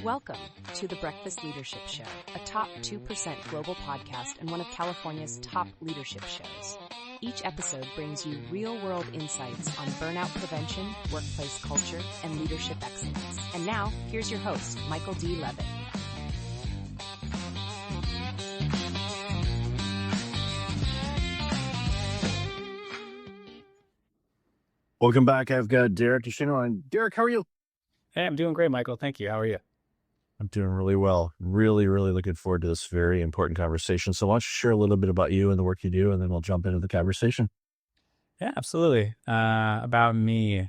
Welcome to the Breakfast Leadership Show, a top 2% global podcast and one of California's top leadership shows. Each episode brings you real-world insights on burnout prevention, workplace culture, and leadership excellence. And now, here's your host, Michael D. Levitt. Welcome back. I've got Derek Chesne on. Derek, how are you? Hey, I'm doing great, Michael. Thank you. How are you? I'm doing really well. Really looking forward to this very important conversation. So why don't you share a little bit about you and the work you do, and then we'll jump into the conversation. Yeah, absolutely. About me,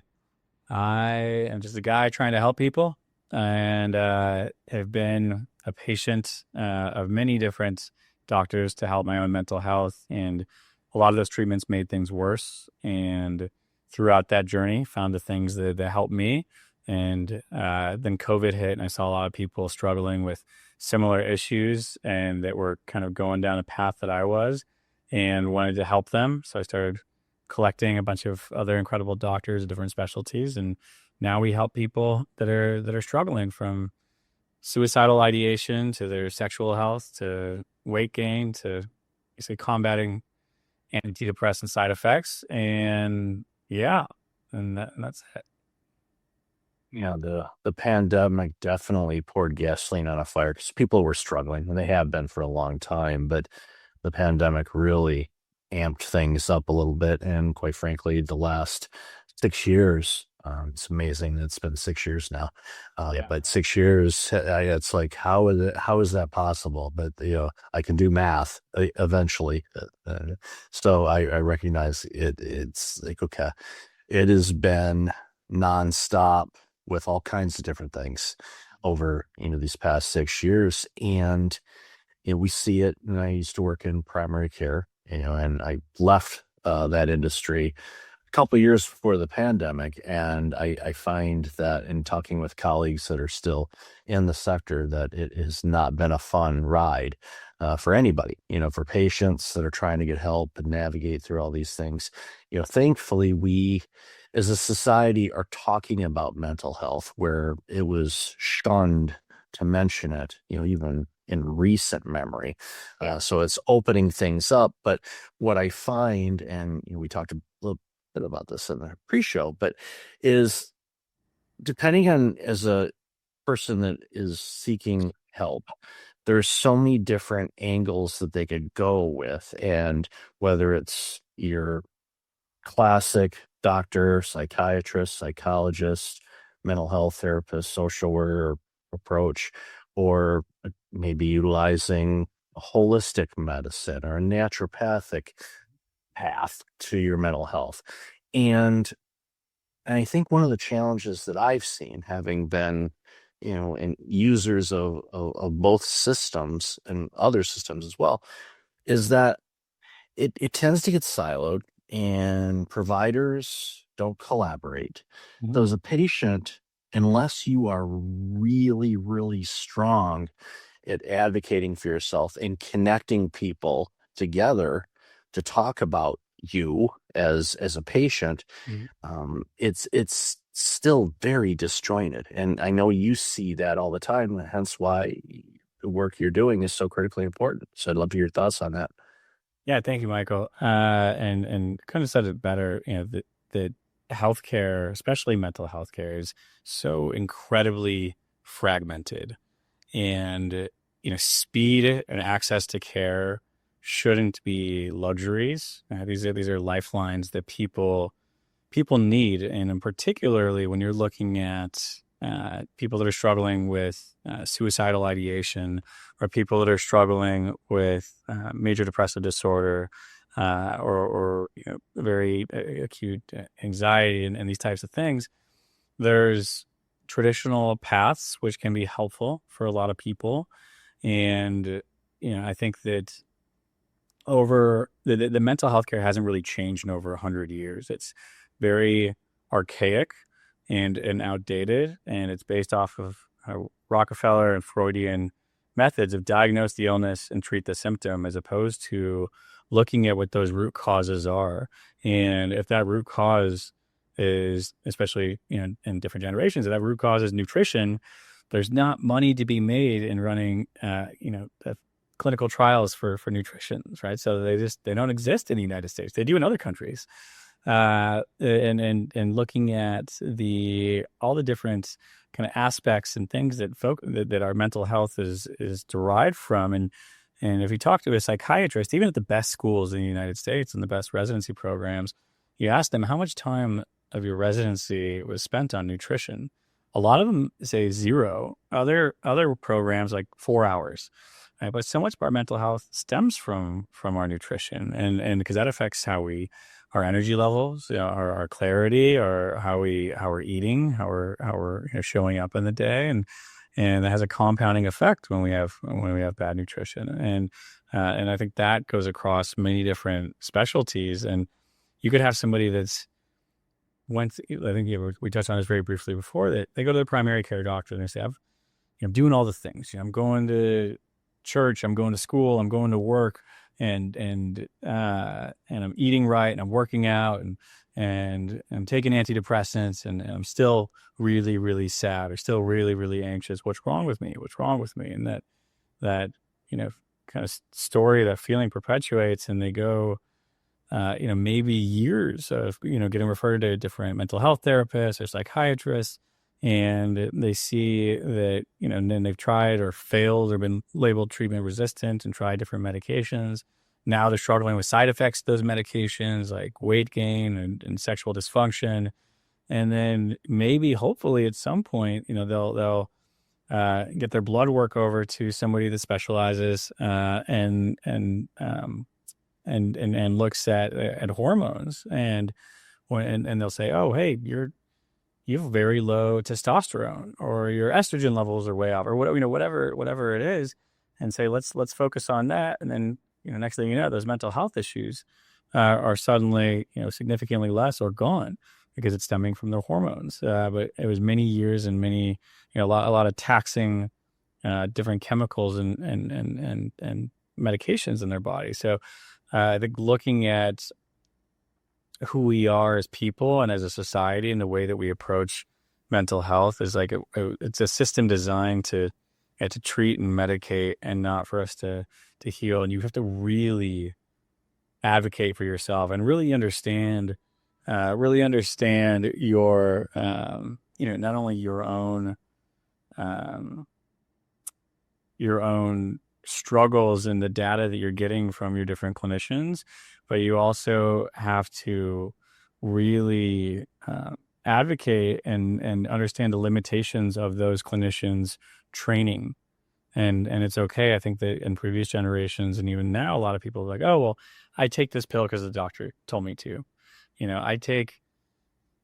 I am just a guy trying to help people, and have been a patient of many different doctors to help my own mental health. And a lot of those treatments made things worse. And throughout that journey, found the things that helped me. And then COVID hit, and I saw a lot of people struggling with similar issues and that were kind of going down a path that I was, and wanted to help them. So I started collecting a bunch of other incredible doctors of different specialties, and now we help people that are struggling, from suicidal ideation to their sexual health to weight gain to basically combating antidepressant side effects. And that's it. Yeah, the pandemic definitely poured gasoline on a fire because people were struggling, and they have been for a long time. But the pandemic really amped things up a little bit, and quite frankly, the last 6 years, it's amazing that it's been 6 years now. But 6 years, it's like, how is that possible? But I can do math eventually, so I recognize it. It's like, okay, it has been nonstop with all kinds of different things over these past 6 years. And we see it. And I used to work in primary care, and I left that industry a couple of years before the pandemic. And I find that in talking with colleagues that are still in the sector, that it has not been a fun ride for anybody, for patients that are trying to get help and navigate through all these things. Thankfully, we as a society are talking about mental health, where it was shunned to mention it, even in recent memory. So it's opening things up. But what I find, and we talked a little bit about this in the pre-show, but is depending on, as a person that is seeking help, there's so many different angles that they could go with. And whether it's your classic doctor, psychiatrist, psychologist, mental health therapist, social worker approach, or maybe utilizing a holistic medicine or a naturopathic path to your mental health. And I think one of the challenges that I've seen, having been and users of both systems and other systems as well, is that it tends to get siloed, and providers don't collaborate. So as a patient, unless you are really strong at advocating for yourself and connecting people together to talk about you as a patient, it's still very disjointed. And I know you see that all the time, hence why the work you're doing is so critically important. So I'd love to hear your thoughts on that. Yeah, thank you, Michael. And kind of said it better, that healthcare, especially mental health care, is so incredibly fragmented. And, speed and access to care shouldn't be luxuries. These are lifelines that people need. And particularly when you're looking at people that are struggling with suicidal ideation, or people that are struggling with major depressive disorder, or very acute anxiety and these types of things, there's traditional paths which can be helpful for a lot of people. And I think that over the mental health care hasn't really changed in over 100 years. It's very archaic and outdated, and it's based off of Rockefeller and Freudian methods of diagnose the illness and treat the symptom, as opposed to looking at what those root causes are. And if that root cause is, especially in different generations, if that root cause is nutrition, there's not money to be made in running, clinical trials for nutrition, right? So they don't exist in the United States. They do in other countries. And looking at all the different kind of aspects and things that our mental health is derived from. And if you talk to a psychiatrist, even at the best schools in the United States and the best residency programs, you ask them how much time of your residency was spent on nutrition. A lot of them say 0. Other programs like 4 hours. Right? But so much of our mental health stems from our nutrition, and because that affects our energy levels, our clarity, or how we're eating, how we're showing up in the day, and it has a compounding effect when we have bad nutrition, and I think that goes across many different specialties. And you could have somebody that's I think we touched on this very briefly before, that they go to the primary care doctor and they say, I'm doing all the things. I'm going to church, I'm going to school, I'm going to work, and I'm eating right, and I'm working out, and I'm taking antidepressants, and I'm still really, really sad, or still really, really anxious. What's wrong with me? And that kind of story, that feeling perpetuates, and they go, maybe years of, getting referred to different mental health therapists or psychiatrists. And they see that, and then they've tried or failed or been labeled treatment resistant and tried different medications. Now they're struggling with side effects of those medications, like weight gain and sexual dysfunction. And then maybe, hopefully, at some point, they'll get their blood work over to somebody that specializes and looks at hormones, and they'll say, oh, hey, you have very low testosterone, or your estrogen levels are way off, or whatever it is, and say, let's focus on that. And then, next thing you know, those mental health issues are suddenly, significantly less or gone, because it's stemming from their hormones. But it was many years and many, a lot of taxing different chemicals and medications in their body. So I think looking at who we are as people and as a society, and the way that we approach mental health is like it's a system designed to treat and medicate, and not for us to heal. And you have to really advocate for yourself and really understand your not only your own struggles and the data that you're getting from your different clinicians, but you also have to really advocate and understand the limitations of those clinicians' training. And it's okay. I think that in previous generations, and even now, a lot of people are like, oh, well, I take this pill because the doctor told me to. I take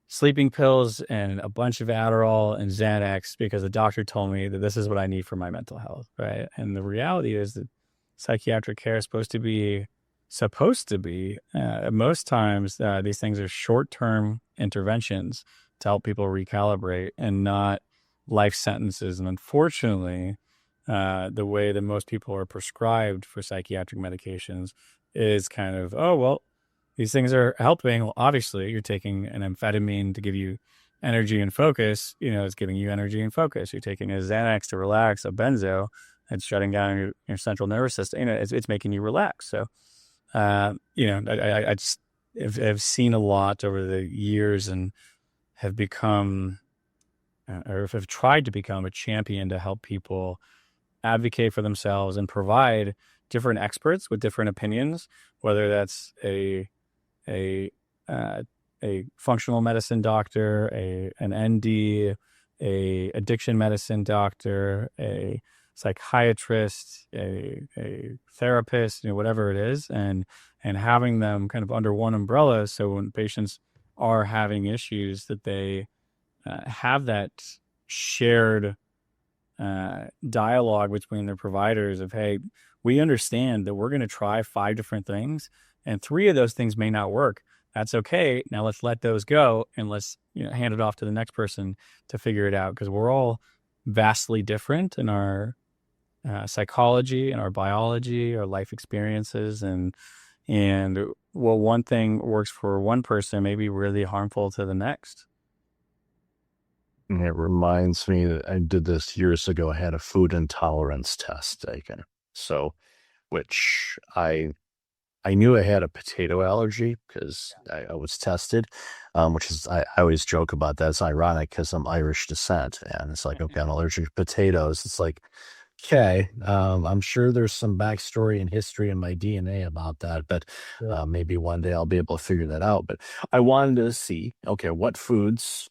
sleeping pills and a bunch of Adderall and Xanax because the doctor told me that this is what I need for my mental health, right? And the reality is that psychiatric care is supposed to be most times these things are short-term interventions to help people recalibrate, and not life sentences. And unfortunately, the way that most people are prescribed for psychiatric medications is kind of, oh, well, these things are helping. Well, obviously, you're taking an amphetamine to give you energy and focus. It's giving you energy and focus. You're taking a Xanax to relax, a benzo, it's shutting down your central nervous system. It's making you relax. So, I just have seen a lot over the years, and have become, or have tried to become, a champion to help people advocate for themselves and provide different experts with different opinions, whether that's a functional medicine doctor, an ND, a addiction medicine doctor, a psychiatrist, a therapist, whatever it is, and having them kind of under one umbrella. So when patients are having issues, that they have that shared dialogue between their providers of, hey, we understand that we're going to try 5 different things, and 3 of those things may not work. That's okay. Now let's let those go, and let's hand it off to the next person to figure it out, because we're all vastly different in our psychology and our biology, our life experiences, and one thing works for one person may be really harmful to the next. And it reminds me that I did this years ago. I had a food intolerance test taken. So, which I knew I had a potato allergy because I was tested, which is, I always joke about that. It's ironic because I'm Irish descent. And it's like, okay, I'm allergic to potatoes. It's like, okay, I'm sure there's some backstory and history in my DNA about that, but maybe one day I'll be able to figure that out. But I wanted to see, okay, what foods,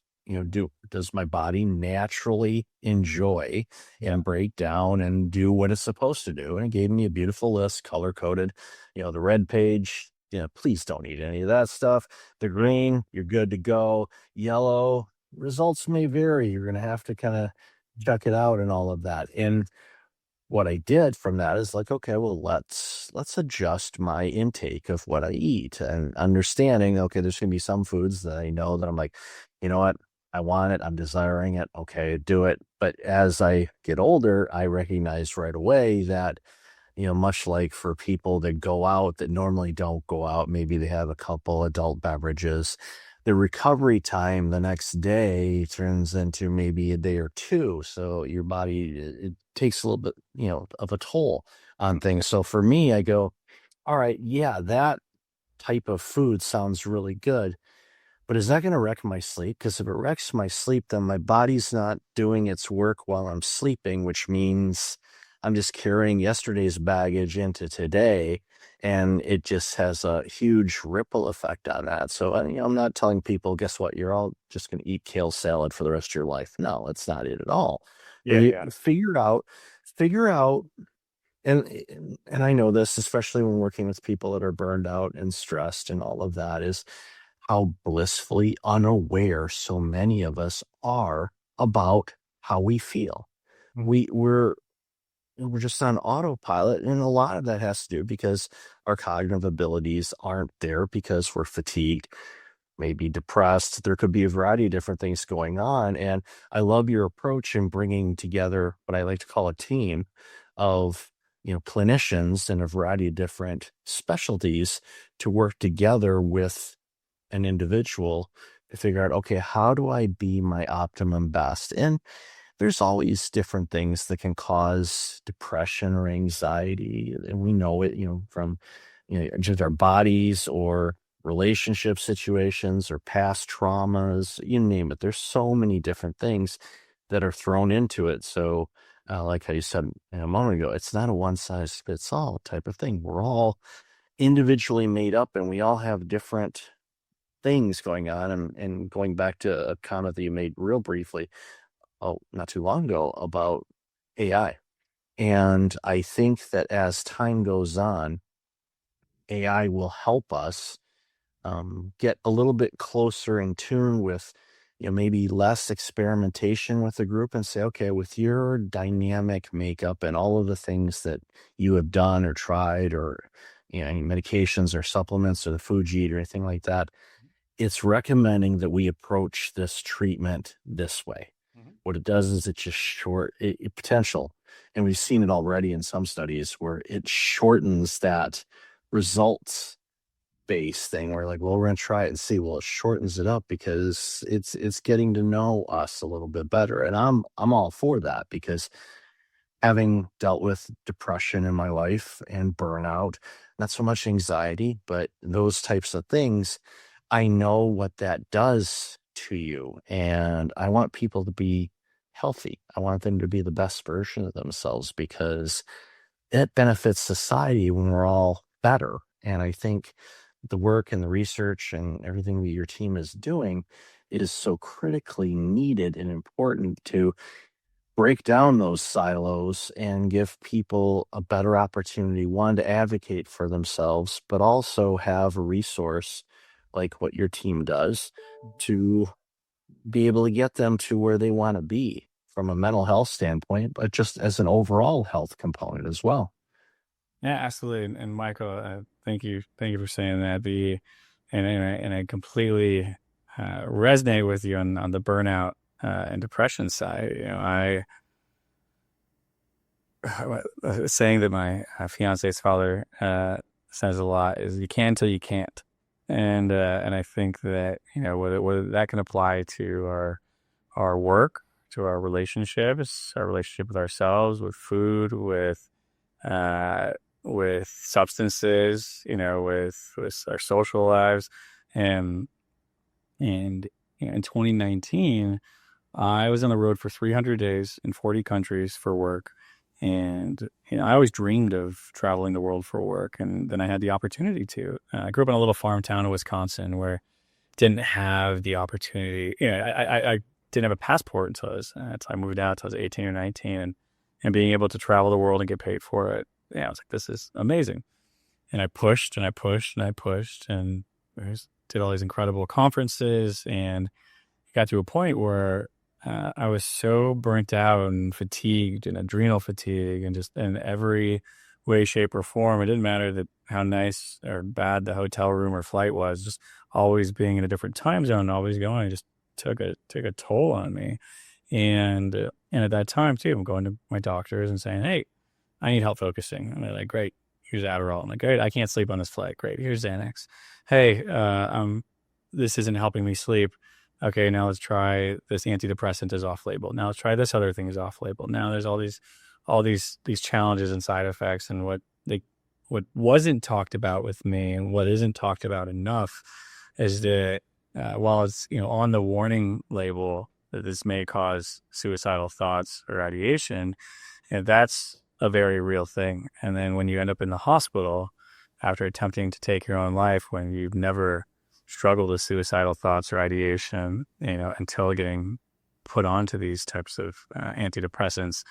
does my body naturally enjoy and break down and do what it's supposed to do? And it gave me a beautiful list, color coded. The red page, please don't eat any of that stuff. The green, you're good to go. Yellow, results may vary. You're going to have to kind of check it out and all of that. And what I did from that is like, okay, well, let's adjust my intake of what I eat and understanding, okay, there's going to be some foods that I know that I'm like, you know what? I want it. I'm desiring it. Okay, do it. But as I get older, I recognize right away that much like for people that go out that normally don't go out, maybe they have a couple adult beverages. The recovery time the next day turns into maybe a day or two. So your body, it takes a little bit, of a toll on things. So for me, I go, all right, yeah, that type of food sounds really good. But is that going to wreck my sleep? Because if it wrecks my sleep, then my body's not doing its work while I'm sleeping, which means I'm just carrying yesterday's baggage into today. And it just has a huge ripple effect on that. So, I'm not telling people, guess what? You're all just going to eat kale salad for the rest of your life. No, that's not it at all. But figure out, and I know this, especially when working with people that are burned out and stressed and all of that, is how blissfully unaware so many of us are about how we feel. We're just on autopilot, and a lot of that has to do because our cognitive abilities aren't there because we're fatigued, maybe depressed. There could be a variety of different things going on, and I love your approach in bringing together what I like to call a team of clinicians in a variety of different specialties to work together with an individual to figure out, okay, how do I be my optimum best? And there's always different things that can cause depression or anxiety. And we know it, from, just our bodies or relationship situations or past traumas, you name it. There's so many different things that are thrown into it. So, like how you said a moment ago, it's not a one size fits all type of thing. We're all individually made up and we all have different things going on. And going back to a comment that you made real briefly, not too long ago about AI. And I think that as time goes on, AI will help us get a little bit closer in tune with, maybe less experimentation with the group and say, okay, with your dynamic makeup and all of the things that you have done or tried or, any medications or supplements or the food you eat or anything like that, it's recommending that we approach this treatment this way. What it does is it just potential. And we've seen it already in some studies where it shortens that results based thing. We're like, well, we're going to try it and see. Well, it shortens it up because it's getting to know us a little bit better. And I'm all for that because having dealt with depression in my life and burnout, not so much anxiety, but those types of things, I know what that does to you. And I want people to be healthy. I want them to be the best version of themselves because it benefits society when we're all better. And I think the work and the research and everything that your team is doing is so critically needed and important to break down those silos and give people a better opportunity, one, to advocate for themselves, but also have a resource like what your team does to be able to get them to where they want to be from a mental health standpoint, but just as an overall health component as well. Yeah, absolutely. And Michael, thank you for saying that. And I completely resonate with you on the burnout and depression side. Saying that my fiance's father says a lot is you can till you can't, and I think that whether that can apply to our our work, to our relationships, our relationship with ourselves, with food, with substances, with our social lives. And in 2019, I was on the road for 300 days in 40 countries for work. And I always dreamed of traveling the world for work. And then I had the opportunity to. I grew up in a little farm town in Wisconsin where didn't have the opportunity. I didn't have a passport until I moved out until I was 18 or 19. And being able to travel the world and get paid for it, I was like, this is amazing. And I pushed and I pushed and I pushed and did all these incredible conferences, and got to a point where I was so burnt out and fatigued and adrenal fatigue and just in every way, shape, or form. It didn't matter how nice or bad the hotel room or flight was, just always being in a different time zone, always going, just took a toll on me. And at that time too, I'm going to my doctors and saying, hey, I need help focusing. And they're like, great, here's Adderall. I'm like, great, I can't sleep on this flight. Great, here's Xanax. Hey, this isn't helping me sleep. Okay, now let's try this antidepressant is off label. Now let's try this other thing is off label. Now there's all these challenges and side effects, and what wasn't talked about with me and what isn't talked about enough is that while it's on the warning label that this may cause suicidal thoughts or ideation, and that's a very real thing. And then when you end up in the hospital after attempting to take your own life, when you've never struggled with suicidal thoughts or ideation, until getting put onto these types of antidepressants,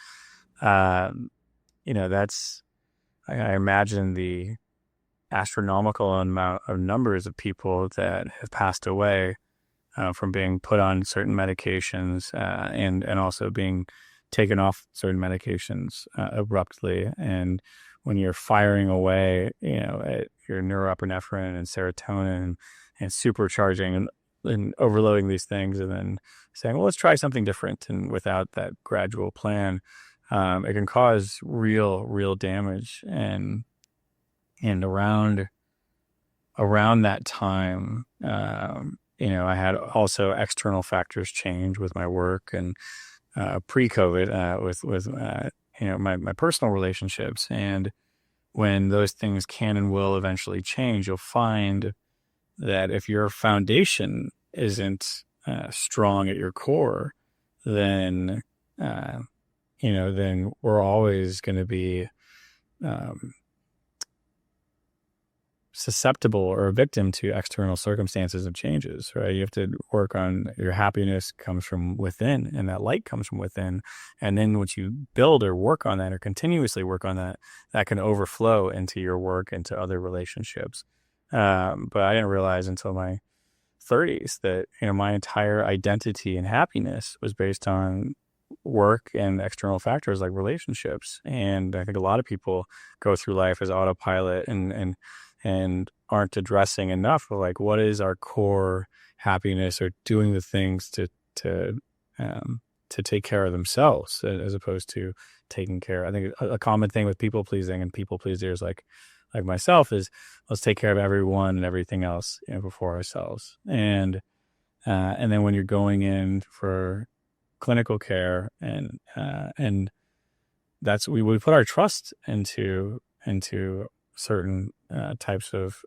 that's, I imagine the astronomical amount of numbers of people that have passed away from being put on certain medications and also being taken off certain medications abruptly. And when you're firing away, at your neuroepinephrine and serotonin and supercharging and overloading these things, and then saying, well, let's try something different. And without that gradual plan, it can cause real damage. And around that time, I had also external factors change with my work and pre-COVID with my personal relationships. And when those things can and will eventually change, you'll find that if your foundation isn't strong at your core, then then we're always going to be susceptible or a victim to external circumstances of changes, right? You have to work on your happiness comes from within, and that light comes from within. And then once you build or work on that or continuously work on that, that can overflow into your work, into other relationships. But I didn't realize until my 30s that, my entire identity and happiness was based on work and external factors like relationships. And I think a lot of people go through life as autopilot and aren't addressing enough of like, what is our core happiness, or doing the things to take care of themselves as opposed to taking care. I think a common thing with people pleasing and people pleasers like myself is let's take care of everyone and everything else before ourselves. And then when you're going in for clinical care and that's we put our trust into certain types of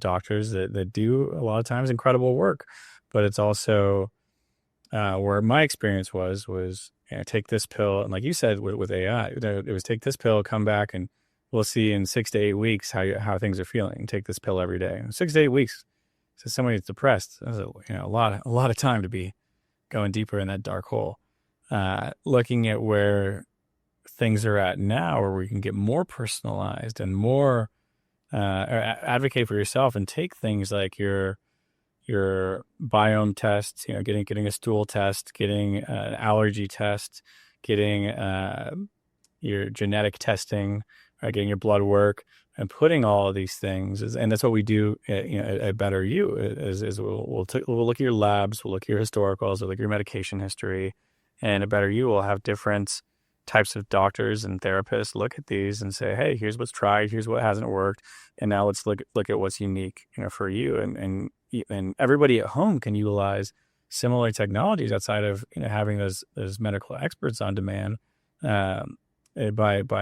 doctors that do a lot of times incredible work, but it's also where my experience was take this pill, and like you said with AI, it was take this pill, come back, and we'll see in 6 to 8 weeks how things are feeling. Take this pill every day. 6 to 8 weeks. So somebody that's depressed, that's a lot of time to be going deeper in that dark hole. Looking at where things are at now, where we can get more personalized and more advocate for yourself and take things like your biome tests, getting a stool test, getting an allergy test, getting your genetic testing, getting your blood work, and putting all of these things, and that's what we do at BetterU, is we'll look at your labs, we'll look at your historicals, we'll look at your medication history, and at BetterU we'll have different types of doctors and therapists look at these and say, hey, here's what's tried, here's what hasn't worked, and now let's look at what's unique for you, and everybody at home can utilize similar technologies outside of having those medical experts on demand, by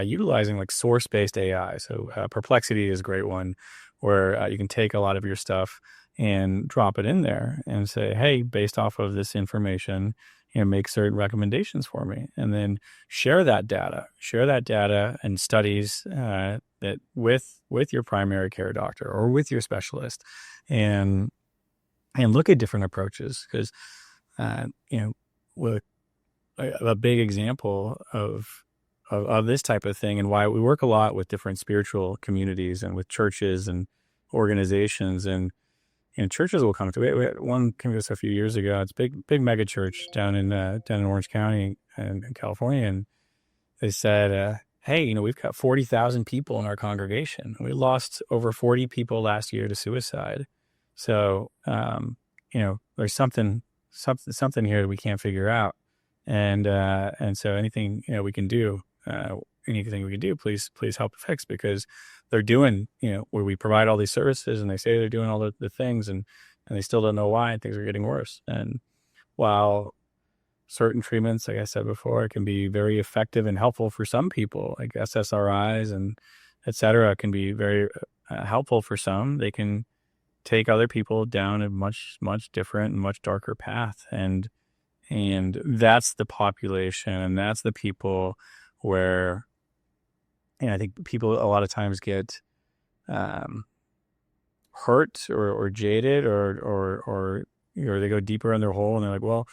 utilizing like source-based AI. So Perplexity is a great one, where you can take a lot of your stuff and drop it in there and say, hey, based off of this information, make certain recommendations for me, and then share that data and studies that with your primary care doctor or with your specialist, and look at different approaches. Because with a big example of this type of thing, and why we work a lot with different spiritual communities and with churches and organizations, and churches will come to. We had one came to us a few years ago. It's big mega church down in Orange County in California, and they said, "Hey, we've got 40,000 people in our congregation. We lost over 40 people last year to suicide. So, there's something here that we can't figure out, and so anything we can do, please help fix, because they're doing, where we provide all these services and they say they're doing all the things, and they still don't know why, and things are getting worse. And while certain treatments, like I said before, can be very effective and helpful for some people, like SSRIs and et cetera, can be very helpful for some, they can take other people down a much, much different and much darker path. And that's the population, and that's the people where, I think people a lot of times get hurt or jaded, or they go deeper in their hole, and they're like, well,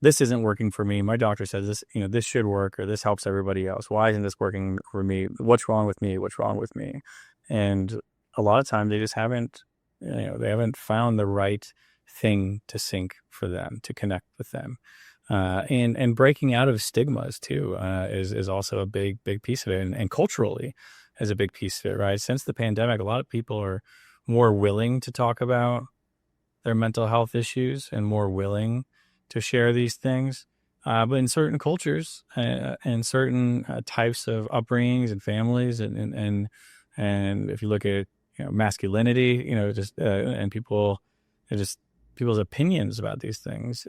this isn't working for me. My doctor says this, this should work, or this helps everybody else. Why isn't this working for me? What's wrong with me? What's wrong with me? And a lot of times they just haven't, they haven't found the right thing to sync for them, to connect with them. And breaking out of stigmas too, is also a big piece of it, and culturally is a big piece of it, right? Since the pandemic, a lot of people are more willing to talk about their mental health issues and more willing to share these things. But in certain cultures and certain types of upbringings and families, and if you look at masculinity, and people's opinions about these things,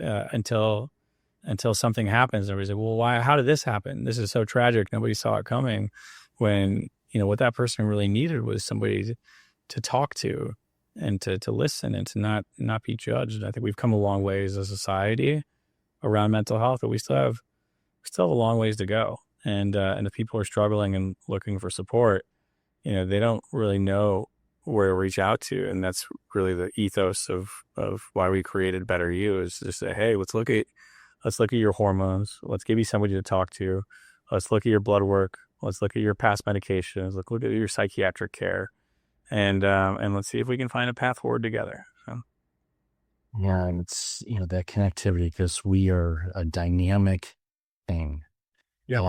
until something happens, everybody's like, well, why? How did this happen? This is so tragic. Nobody saw it coming. When what that person really needed was somebody to talk to, and to listen, and to not be judged. I think we've come a long way as a society around mental health, but we still have a long ways to go. And if people are struggling and looking for support, they don't really know where to reach out to. And that's really the ethos of why we created BetterU, is to say, hey, let's look at your hormones. Let's give you somebody to talk to. Let's look at your blood work. Let's look at your past medications. Let's look at your psychiatric care, and let's see if we can find a path forward together. So. Yeah, and it's that connectivity, because we are a dynamic thing. Yeah,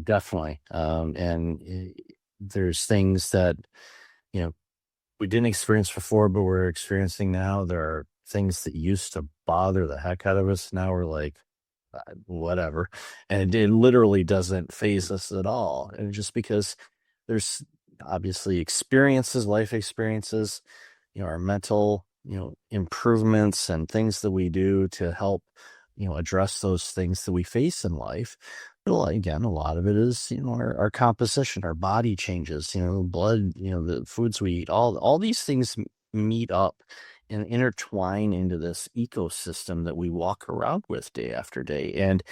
definitely. There's things that we didn't experience before, but we're experiencing now. There are things that used to bother the heck out of us. Now we're like, whatever. And it literally doesn't faze us at all. And just because there's obviously life experiences, our mental, improvements and things that we do to help, address those things that we face in life. But again, a lot of it is, our composition, our body changes, blood, the foods we eat, all these things meet up and intertwine into this ecosystem that we walk around with day after day. And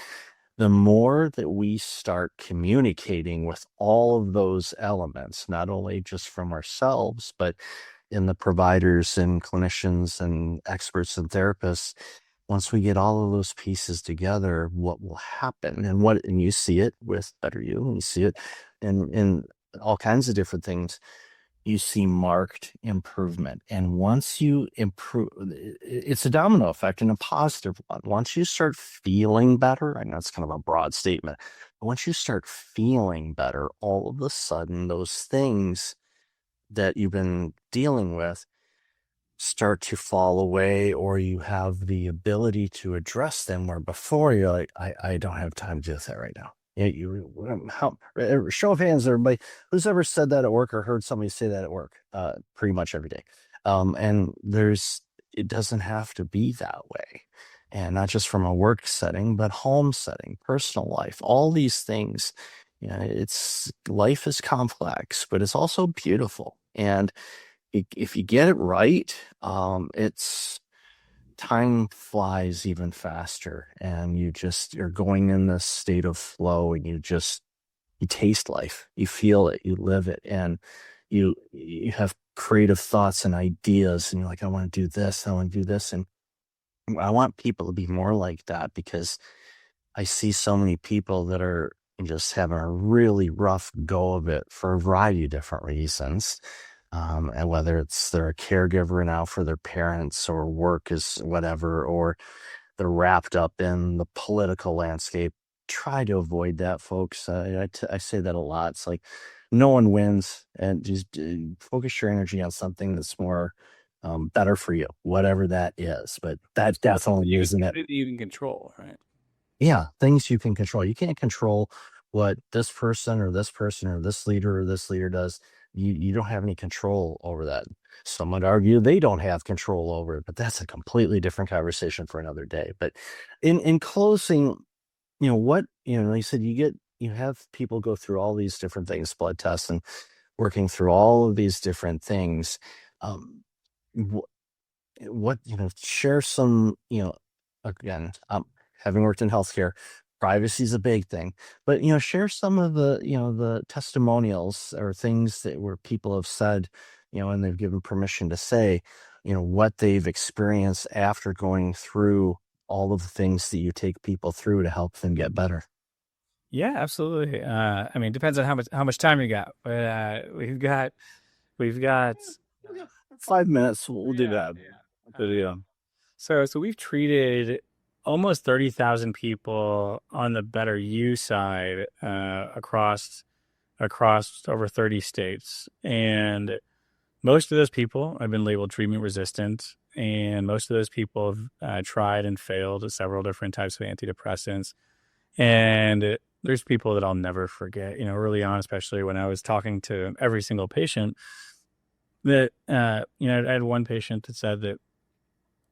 the more that we start communicating with all of those elements, not only just from ourselves, but in the providers and clinicians and experts and therapists, once we get all of those pieces together, what will happen? And you see it with BetterU, and you see it in all kinds of different things. You see marked improvement. And once you improve, it's a domino effect and a positive one. Once you start feeling better, I know it's kind of a broad statement, but once you start feeling better, all of a sudden those things that you've been dealing with start to fall away, or you have the ability to address them, where before you're like, I don't have time to do that right now. Show of hands, everybody, who's ever said that at work or heard somebody say that at work? Pretty much every day. And there's it doesn't have to be that way. And not just from a work setting, but home setting, personal life, all these things. It's life is complex, but it's also beautiful. And if you get it right, it's time flies even faster, and you're going in this state of flow, and you taste life, you feel it, you live it, and you have creative thoughts and ideas, and you're like, I want to do this, I want to do this. And I want people to be more like that, because I see so many people that are just having a really rough go of it for a variety of different reasons. And whether it's they're a caregiver now for their parents, or work is whatever, or they're wrapped up in the political landscape. Try to avoid that, folks. I say that a lot. It's like no one wins, and just focus your energy on something that's more better for you, whatever that is. But that definitely using it. You can control, right? Yeah, things you can control. You can't control what this person or this person or this leader does. You don't have any control over that. Some would argue they don't have control over it, but that's a completely different conversation for another day. But in closing, what like you said, you have people go through all these different things, blood tests, and working through all of these different things. Um, what share some, again, having worked in healthcare, privacy is a big thing, but share some of the testimonials or things where people have said, and they've given permission to say, what they've experienced after going through all of the things that you take people through to help them get better. Yeah, absolutely. I mean, it depends on how much time you got, but we've got 5 minutes. We'll do that. Yeah. So we've treated almost 30,000 people on the BetterU side across over 30 states, and most of those people have been labeled treatment resistant, and most of those people have tried and failed several different types of antidepressants. And there's people that I'll never forget, early on, especially when I was talking to every single patient, that, I had one patient that said that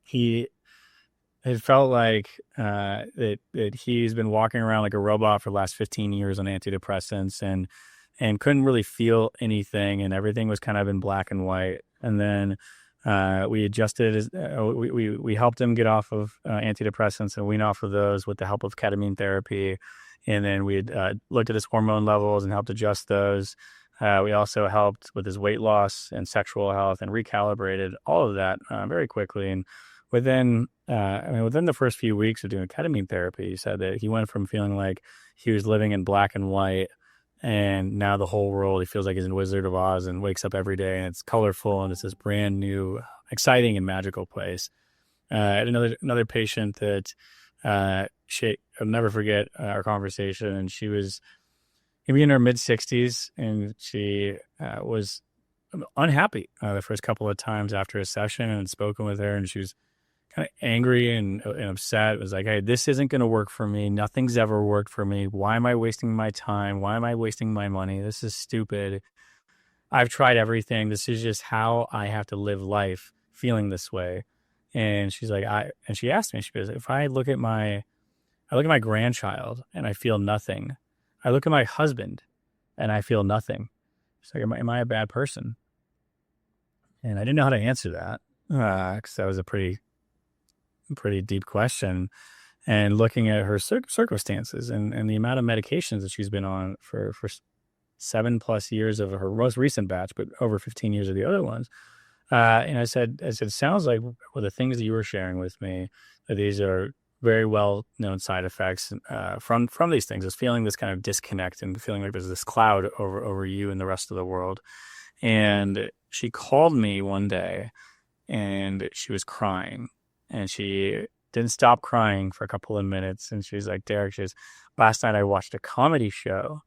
he had felt like that he's been walking around like a robot for the last 15 years on antidepressants, and couldn't really feel anything, and everything was kind of in black and white. And then we adjusted we helped him get off of antidepressants and wean off of those with the help of ketamine therapy. And then we had looked at his hormone levels and helped adjust those. We also helped with his weight loss and sexual health, and recalibrated all of that very quickly. And within the first few weeks of doing ketamine therapy, he said that he went from feeling like he was living in black and white, and now the whole world, he feels like he's in Wizard of Oz, and wakes up every day and it's colorful and it's this brand new, exciting and magical place. I had another patient that I'll never forget our conversation, and she was maybe in her mid-60s, and she was unhappy the first couple of times after a session, and had spoken with her, and she was kind of angry and upset. It was like, hey, this isn't going to work for me. Nothing's ever worked for me. Why am I wasting my time? Why am I wasting my money? This is stupid. I've tried everything. This is just how I have to live life, feeling this way. And she's like, and she asked me, she goes, if I look at my grandchild and I feel nothing, I look at my husband and I feel nothing. She's like, am I a bad person? And I didn't know how to answer that, because that was a pretty deep question. And looking at her circumstances and the amount of medications that she's been on for 7+ years of her most recent batch, but over 15 years of the other ones. And I said, it sounds like, well, the things that you were sharing with me, that these are very well known side effects from these things, is feeling this kind of disconnect and feeling like there's this cloud over you and the rest of the world. And she called me one day and she was crying, and she didn't stop crying for a couple of minutes. And she's like, Derek, last night I watched a comedy show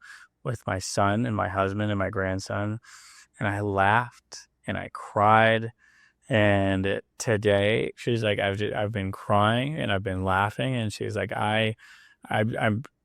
with my son and my husband and my grandson, and I laughed and I cried. And today she's like, I've been crying and I've been laughing. And she's like, I'm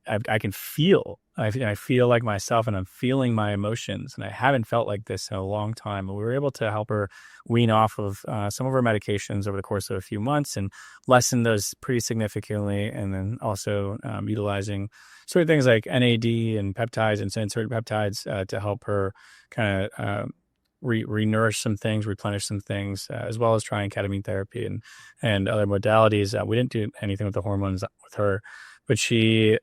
I can feel, I feel like myself, and I'm feeling my emotions, and I haven't felt like this in a long time. And we were able to help her wean off of some of her medications over the course of a few months and lessen those pretty significantly. And then also utilizing certain things like NAD and peptides and certain peptides to help her kind of re-nourish some things, replenish some things, as well as trying ketamine therapy and other modalities. We didn't do anything with the hormones with her, but she,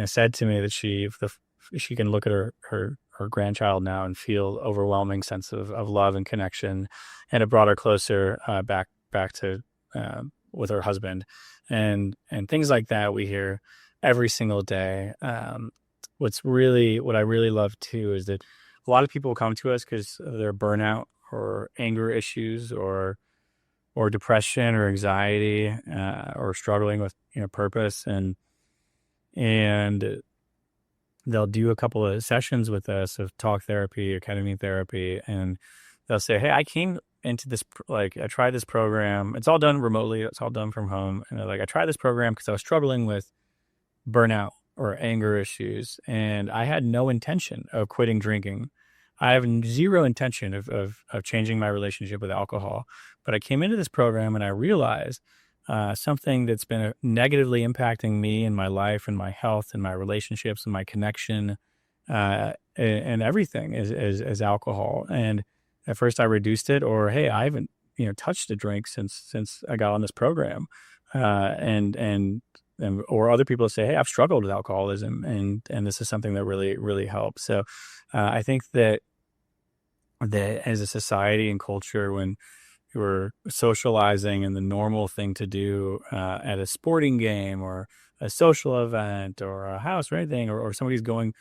said to me that she can look at her grandchild now and feel overwhelming sense of love and connection, and it brought her closer back to with her husband, and things like that we hear every single day. What I really love too is that a lot of people come to us because of their burnout or anger issues or depression or anxiety or struggling with purpose, and they'll do a couple of sessions with us of talk therapy or ketamine therapy, and they'll say, hey, I came into this, like, I tried this program. It's all done remotely. It's all done from home. And they're like, I tried this program because I was struggling with burnout or anger issues, and I had no intention of quitting drinking. I have zero intention of changing my relationship with alcohol. But I came into this program and I realized something that's been negatively impacting me and my life and my health and my relationships and my connection and everything is alcohol. And at first I reduced it, or, hey, I haven't, touched a drink since I got on this program. Or other people say, hey, I've struggled with alcoholism, and this is something that really, really helps. So I think that as a society and culture, when we're socializing and the normal thing to do at a sporting game or a social event or a house or anything, or if somebody's going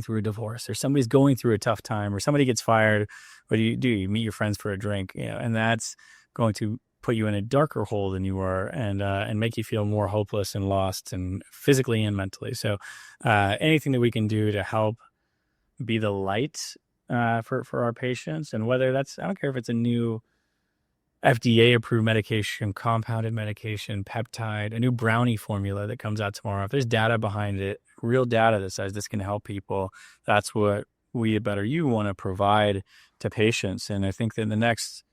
through a divorce, or somebody's going through a tough time, or somebody gets fired, what do? You meet your friends for a drink, and that's going to put you in a darker hole than you were, and make you feel more hopeless and lost, and physically and mentally. So anything that we can do to help be the light for our patients, and whether that's, I don't care if it's a new FDA approved medication, compounded medication, peptide, a new brownie formula that comes out tomorrow. If there's data behind it, real data that says this can help people, that's what we at BetterU want to provide to patients. And I think that in the next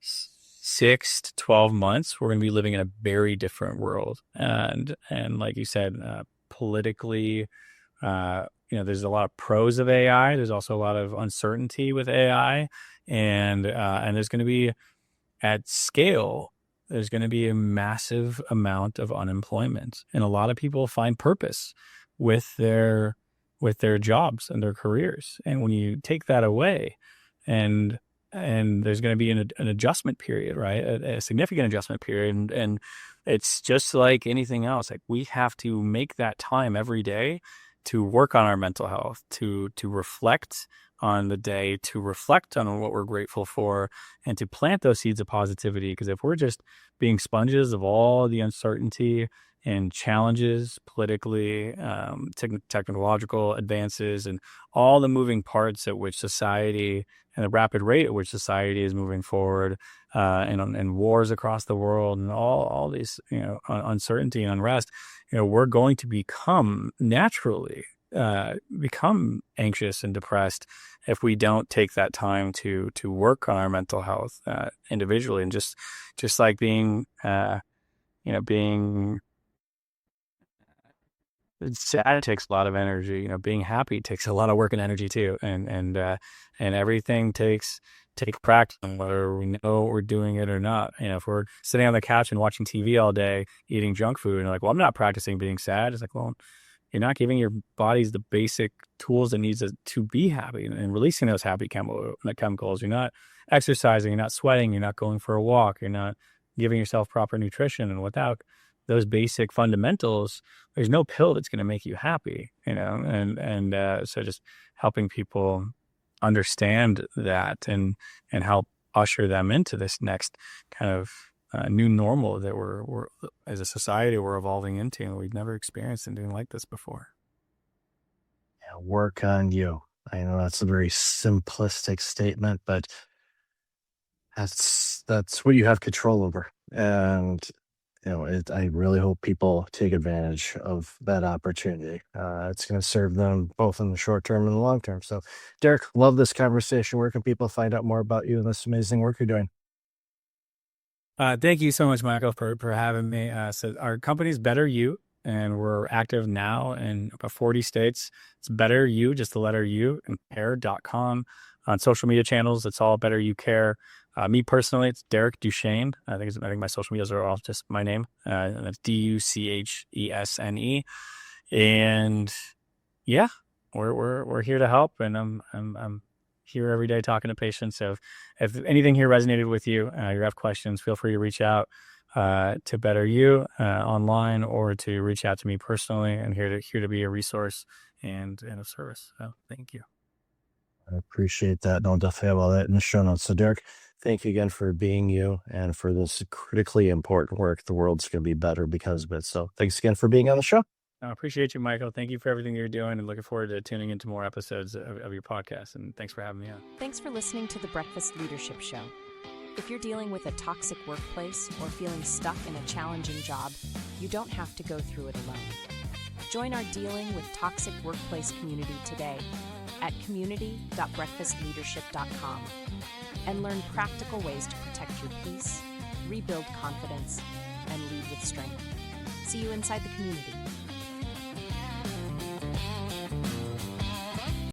6 to 12 months, we're going to be living in a very different world. And like you said, politically, there's a lot of pros of AI. There's also a lot of uncertainty with AI, and there's going to be, at scale, there's going to be a massive amount of unemployment, and a lot of people find purpose with their jobs and their careers. And when you take that away, and there's going to be an adjustment period, right? A significant adjustment period. And it's just like anything else. Like, we have to make that time every day to work on our mental health, to reflect on the day, to reflect on what we're grateful for, and to plant those seeds of positivity. Because if we're just being sponges of all the uncertainty and challenges politically, technological advances, and all the moving parts at which society, and the rapid rate at which society is moving forward, and wars across the world, and all these, uncertainty and unrest, we're going to become anxious and depressed if we don't take that time to work on our mental health individually. And just like being sad takes a lot of energy. Being happy takes a lot of work and energy too. And everything takes practice, whether we know we're doing it or not. If we're sitting on the couch and watching TV all day, eating junk food, and like, well, I'm not practicing being sad. It's like, well, you're not giving your bodies the basic tools it needs to be happy and releasing those happy chemicals. You're not exercising, you're not sweating, you're not going for a walk, you're not giving yourself proper nutrition. And without those basic fundamentals, there's no pill that's going to make you happy, so just helping people understand that and help usher them into this next kind of new normal that we're as a society, we're evolving into, and we've never experienced anything like this before. Yeah, work on you. I know that's a very simplistic statement, but that's what you have control over. And I really hope people take advantage of that opportunity. It's going to serve them both in the short term and the long term. So, Derek, love this conversation. Where can people find out more about you and this amazing work you're doing? Thank you so much, Michael, for having me. So our company's BetterU, and we're active now in about 40 states. It's BetterU, just the letter U, and care.com. On social media channels, it's all BetterU Care. Me personally, it's Derek Duchesne. I think my social medias are all just my name, and it's Duchesne. And yeah, we're here to help, and I'm here every day talking to patients. So if anything here resonated with you, you have questions, feel free to reach out to BetterU online, or to reach out to me personally. And here to be a resource and of service. So thank you. I appreciate that. And I'll definitely have all that in the show notes. So, Derek, thank you again for being you and for this critically important work. The world's going to be better because of it. So, thanks again for being on the show. I appreciate you, Michael. Thank you for everything you're doing, and looking forward to tuning into more episodes of your podcast. And thanks for having me on. Thanks for listening to the Breakfast Leadership Show. If you're dealing with a toxic workplace or feeling stuck in a challenging job, you don't have to go through it alone. Join our Dealing with Toxic Workplace community today at community.breakfastleadership.com and learn practical ways to protect your peace, rebuild confidence, and lead with strength. See you inside the community.